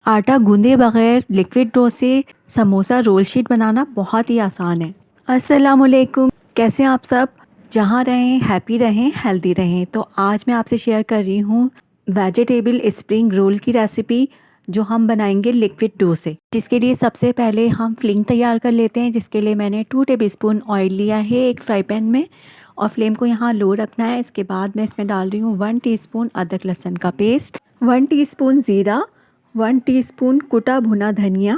आटा गूंदे बगैर liquid dough से समोसा रोल शीट बनाना बहुत ही आसान है। अस्सलामुअलैकुम, कैसे हैं आप सब? जहाँ रहें हैप्पी रहें, हेल्दी रहें। तो आज मैं आपसे शेयर कर रही हूँ वेजिटेबल स्प्रिंग रोल की रेसिपी, जो हम बनाएंगे लिक्विड डो से। जिसके लिए सबसे पहले हम फिलिंग तैयार कर लेते हैं। जिसके लिए मैंने 2 टेबलस्पून ऑयल लिया है एक फ्राई पैन में, और फ्लेम को यहाँ लो रखना है। इसके बाद मैं इसमें डाल रही हूँ 1 टीस्पून अदरक लहसुन का पेस्ट, 1 टीस्पून ज़ीरा, 1 टीस्पून कुटा भुना धनिया,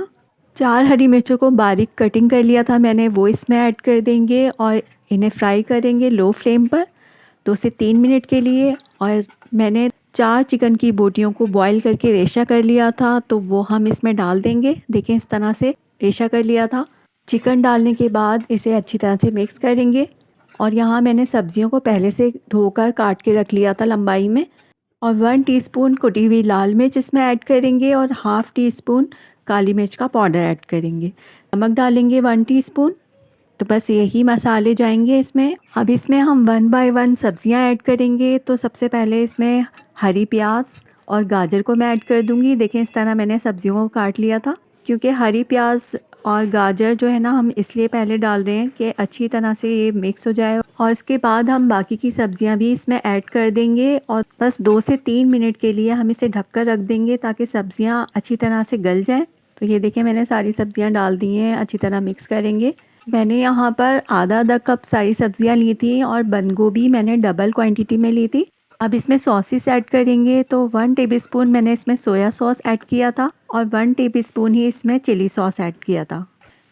4 हरी मिर्चों को बारीक कटिंग कर लिया था मैंने, वो इसमें ऐड कर देंगे और इन्हें फ्राई करेंगे लो फ्लेम पर 2 से 3 मिनट के लिए। और मैंने 4 चिकन की बोटियों को बॉईल करके रेशा कर लिया था, तो वो हम इसमें डाल देंगे। देखें, इस तरह से रेशा कर लिया था। चिकन डालने के बाद इसे अच्छी तरह से मिक्स करेंगे। और यहाँ मैंने सब्जियों को पहले से धोकर काट के रख लिया था लंबाई में। और 1 टीस्पून कुटी हुई लाल मिर्च इसमें ऐड करेंगे और हाफ़ टी स्पून काली मिर्च का पाउडर ऐड करेंगे। नमक डालेंगे 1 टीस्पून। तो बस यही मसाले जाएंगे इसमें। अब इसमें हम 1 बाय 1 सब्जियां ऐड करेंगे। तो सबसे पहले इसमें हरी प्याज और गाजर को मैं ऐड कर दूंगी। देखें, इस तरह मैंने सब्जियों को काट लिया था, क्योंकि हरी प्याज और गाजर जो है ना, हम इसलिए पहले डाल रहे हैं कि अच्छी तरह से ये मिक्स हो जाए। और इसके बाद हम बाकी की सब्जियां भी इसमें ऐड कर देंगे और बस 2 से 3 मिनट के लिए हम इसे ढककर रख देंगे, ताकि सब्जियां अच्छी तरह से गल जाएं। तो ये देखें, मैंने सारी सब्जियां डाल दी हैं, अच्छी तरह मिक्स करेंगे। मैंने यहाँ पर आधा कप सारी सब्जियां ली थी और बंद गोभी मैंने डबल क्वांटिटी में ली थी। अब इसमें सॉसेस ऐड करेंगे। तो 1 टेबलस्पून मैंने इसमें सोया सॉस ऐड किया था और 1 टेबलस्पून ही इसमें चिली सॉस ऐड किया था।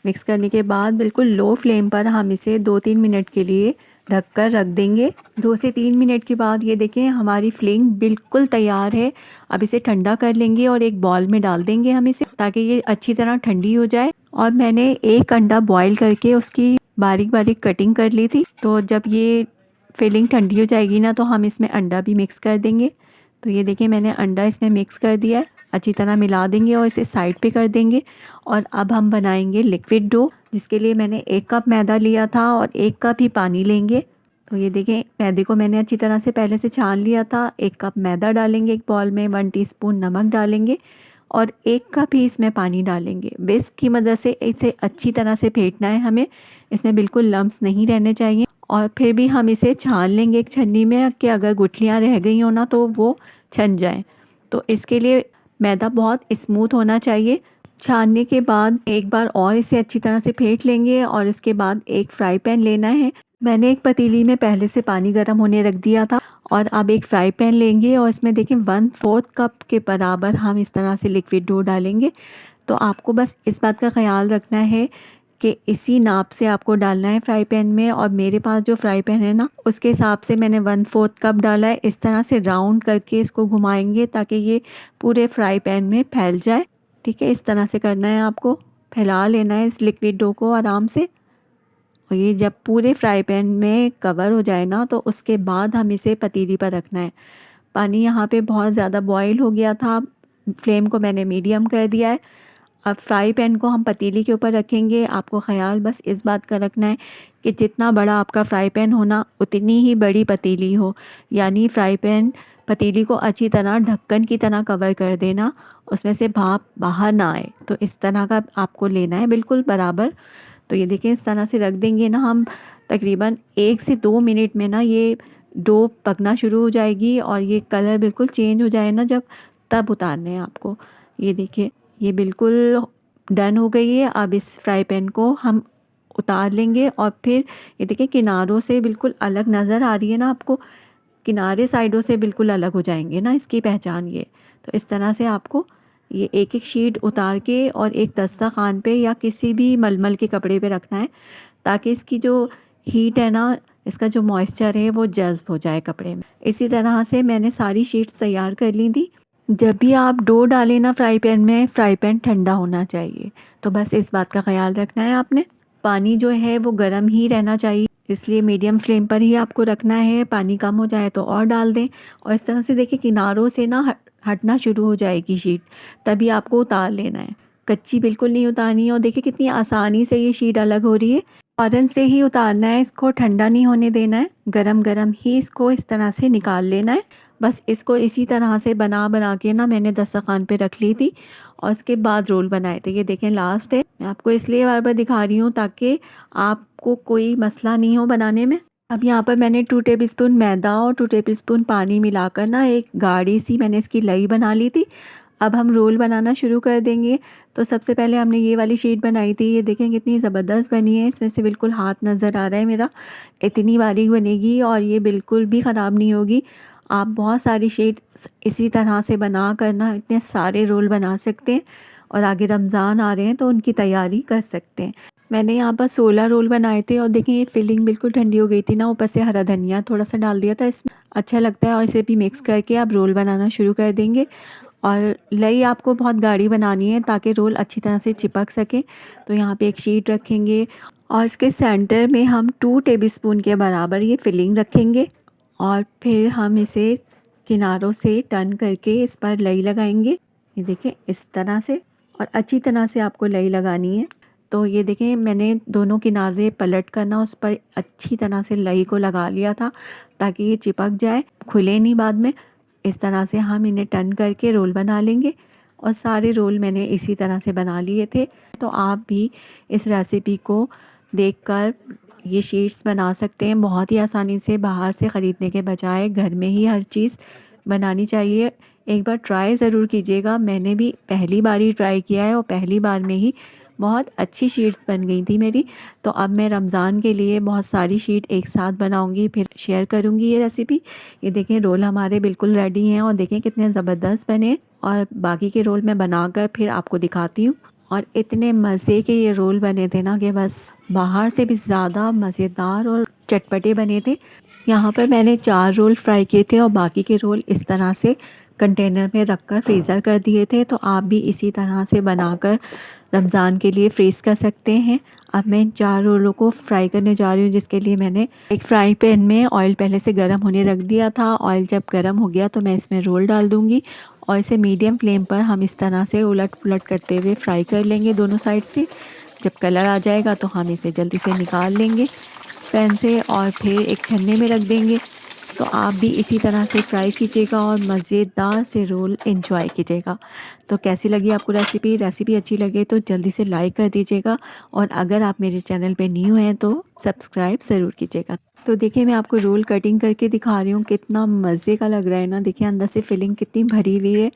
मिक्स करने के बाद बिल्कुल लो फ्लेम पर हम इसे 2-3 मिनट के लिए ढककर रख देंगे। 2 से 3 मिनट के बाद ये देखें, हमारी फिलिंग बिल्कुल तैयार है। अब इसे ठंडा कर लेंगे और एक बॉल में डाल देंगे हम इसे, ताकि ये अच्छी तरह ठंडी हो जाए। और मैंने एक अंडा बॉईल करके उसकी बारीक बारीक कटिंग कर ली थी। तो जब ये फिलिंग ठंडी हो जाएगी ना, तो हम इसमें अंडा भी मिक्स कर देंगे। तो ये देखिए, मैंने अंडा इसमें मिक्स कर दिया है। अच्छी तरह मिला देंगे और इसे साइड पे कर देंगे। और अब हम बनाएंगे लिक्विड डो, जिसके लिए मैंने 1 कप मैदा लिया था और 1 कप ही पानी लेंगे। तो ये देखें, मैदे को मैंने अच्छी तरह से पहले से छान लिया था। 1 कप मैदा डालेंगे एक बॉल में, 1 टीस्पून नमक डालेंगे और 1 कप ही इसमें पानी डालेंगे। विस्क की मदद से इसे अच्छी तरह से फेंटना है हमें, इसमें बिल्कुल लम्स नहीं रहने चाहिए। और फिर भी हम इसे छान लेंगे एक छन्नी में, कि अगर गुठलियाँ रह गई हो ना, तो वो छन जाएं। तो इसके लिए मैदा बहुत स्मूथ होना चाहिए। छानने के बाद एक बार और इसे अच्छी तरह से फेंट लेंगे और इसके बाद एक फ्राई पैन लेना है। मैंने एक पतीली में पहले से पानी गर्म होने रख दिया था। और अब एक फ्राई पैन लेंगे और इसमें देखें 1/4 कप के बराबर हम इस तरह से लिक्विड डो डालेंगे। तो आपको बस इस बात का ख्याल रखना है कि इसी नाप से आपको डालना है फ्राई पैन में। और मेरे पास जो फ्राई पैन है ना, उसके हिसाब से मैंने 1/4 कप डाला है। इस तरह से राउंड करके इसको घुमाएंगे, ताकि ये पूरे फ्राई पैन में फैल जाए। ठीक है, इस तरह से करना है आपको, फैला लेना है इस लिक्विड डो को आराम से। और ये जब पूरे फ्राई पैन में कवर हो जाए ना, तो उसके बाद हम इसे पतीली पर रखना है। पानी यहाँ पे बहुत ज़्यादा बॉईल हो गया था, फ्लेम को मैंने मीडियम कर दिया है। अब फ्राई पैन को हम पतीली के ऊपर रखेंगे। आपको ख्याल बस इस बात का रखना है कि जितना बड़ा आपका फ्राई पैन हो ना, उतनी ही बड़ी पतीली हो। यानी फ्राई पैन पतीली को अच्छी तरह ढक्कन की तरह कवर कर देना, उसमें से भाप बाहर ना आए। तो इस तरह का आपको लेना है, बिल्कुल बराबर। तो ये देखिए, इस तरह से रख देंगे ना हम, तकरीबन 1 से 2 मिनट में ना ये डो पकना शुरू हो जाएगी। और ये कलर बिल्कुल चेंज हो जाए ना जब, तब उतारने हैं आपको। ये देखिए, ये बिल्कुल डन हो गई है। अब इस फ्राई पैन को हम उतार लेंगे। और फिर ये देखिए, किनारों से बिल्कुल अलग नज़र आ रही है ना आपको, किनारे साइडों से बिल्कुल अलग हो जाएंगे ना, इसकी पहचान ये। तो इस तरह से आपको ये एक एक शीट उतार के और एक दस्तरखान पे या किसी भी मलमल के कपड़े पे रखना है, ताकि इसकी जो हीट है ना, इसका जो मॉइस्चर है वो जज्ब हो जाए कपड़े में। इसी तरह से मैंने सारी शीट्स तैयार कर ली थी। जब भी आप डो डालें ना फ्राई पैन में, फ्राई पैन ठंडा होना चाहिए। तो बस इस बात का ख्याल रखना है आपने। पानी जो है वो गर्म ही रहना चाहिए, इसलिए मीडियम फ्लेम पर ही आपको रखना है। पानी कम हो जाए तो और डाल दें। और इस तरह से देखिए, किनारों से ना हटना शुरू हो जाएगी शीट, तभी आपको उतार लेना है। कच्ची बिल्कुल नहीं उतारनी है। और देखिए, कितनी आसानी से ये शीट अलग हो रही है। फ़ौरन से ही उतारना है, इसको ठंडा नहीं होने देना है। गरम गरम ही इसको इस तरह से निकाल लेना है। बस इसको इसी तरह से बना के ना मैंने दस्तरखान पे रख ली थी और उसके बाद रोल बनाए थे। ये देखें लास्ट है। मैं आपको इसलिए बार बार दिखा रही हूँ ताकि आपको कोई मसला नहीं हो बनाने में। अब यहाँ पर मैंने 2 टेबलस्पून मैदा और 2 टेबलस्पून पानी मिलाकर ना एक गाढ़ी सी मैंने इसकी लई बना ली थी। अब हम रोल बनाना शुरू कर देंगे। तो सबसे पहले हमने ये वाली शीट बनाई थी। ये देखें कितनी ज़बरदस्त बनी है, इसमें से बिल्कुल हाथ नज़र आ रहा है मेरा। इतनी बारीक बनेगी और ये बिल्कुल भी ख़राब नहीं होगी। आप बहुत सारी शीट इसी तरह से बना कर ना इतने सारे रोल बना सकते हैं और आगे रमज़ान आ रहे हैं तो उनकी तैयारी कर सकते हैं। मैंने यहाँ पर 16 रोल बनाए थे और देखिए ये फिलिंग बिल्कुल ठंडी हो गई थी ना, ऊपर से हरा धनिया थोड़ा सा डाल दिया था, इसमें अच्छा लगता है। और इसे भी मिक्स करके आप रोल बनाना शुरू कर देंगे। और लई आपको बहुत गाढ़ी बनानी है ताकि रोल अच्छी तरह से चिपक सके। तो यहाँ पे एक शीट रखेंगे और इसके सेंटर में हम 2 टेबलस्पून के बराबर ये फिलिंग रखेंगे और फिर हम इसे किनारों से टर्न करके इस पर लई लगाएंगे। ये देखें इस तरह से, और अच्छी तरह से आपको लई लगानी है। तो ये देखें मैंने दोनों किनारे पलट कर ना उस पर अच्छी तरह से लई को लगा लिया था ताकि ये चिपक जाए, खुले नहीं बाद में। इस तरह से हम इन्हें टर्न करके रोल बना लेंगे और सारे रोल मैंने इसी तरह से बना लिए थे। तो आप भी इस रेसिपी को देखकर ये शीट्स बना सकते हैं बहुत ही आसानी से। बाहर से ख़रीदने के बजाय घर में ही हर चीज़ बनानी चाहिए। एक बार ट्राई ज़रूर कीजिएगा। मैंने भी पहली बार ही ट्राई किया है और पहली बार में ही बहुत अच्छी शीट्स बन गई थी मेरी। तो अब मैं रमज़ान के लिए बहुत सारी शीट एक साथ बनाऊंगी, फिर शेयर करूंगी ये रेसिपी। ये देखें रोल हमारे बिल्कुल रेडी हैं और देखें कितने ज़बरदस्त बने। और बाकी के रोल मैं बनाकर फिर आपको दिखाती हूँ। और इतने मज़े के ये रोल बने थे ना कि बस बाहर से भी ज़्यादा मज़ेदार और चटपटे बने थे। यहाँ पर मैंने 4 रोल फ्राई किए थे और बाकी के रोल इस तरह से कंटेनर में रखकर फ्रीज़र कर दिए थे। तो आप भी इसी तरह से बनाकर रमज़ान के लिए फ्रीज़ कर सकते हैं। अब मैं इन 4 रोलों को फ्राई करने जा रही हूँ, जिसके लिए मैंने एक फ्राई पैन में ऑयल पहले से गर्म होने रख दिया था। ऑयल जब गर्म हो गया तो मैं इसमें रोल डाल दूँगी और इसे मीडियम फ्लेम पर हम इस तरह से उलट पुलट करते हुए फ्राई कर लेंगे दोनों साइड से। जब कलर आ जाएगा तो हम इसे जल्दी से निकाल लेंगे पैन से और फिर एक छन्ने में रख देंगे। तो आप भी इसी तरह से फ्राई कीजिएगा और मज़ेदार से रोल एंजॉय कीजिएगा। तो कैसी लगी आपको रेसिपी अच्छी लगे तो जल्दी से लाइक कर दीजिएगा और अगर आप मेरे चैनल पे न्यू हैं तो सब्सक्राइब ज़रूर कीजिएगा। तो देखिए मैं आपको रोल कटिंग करके दिखा रही हूँ, कितना मज़े का लग रहा है ना। देखिए अंदर से फिलिंग कितनी भरी हुई है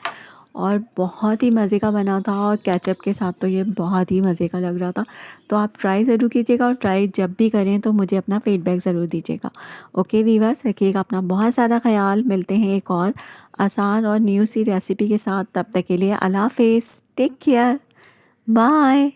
और बहुत ही मज़े का बना था और केचप के साथ तो ये बहुत ही मज़े का लग रहा था। तो आप ट्राई ज़रूर कीजिएगा और ट्राई जब भी करें तो मुझे अपना फीडबैक ज़रूर दीजिएगा। ओके वीवर्स, रखिएगा अपना बहुत सारा ख्याल। मिलते हैं एक और आसान और न्यू सी रेसिपी के साथ। तब तक के लिए अल्लाह हाफ़िज़, टेक केयर, बाय।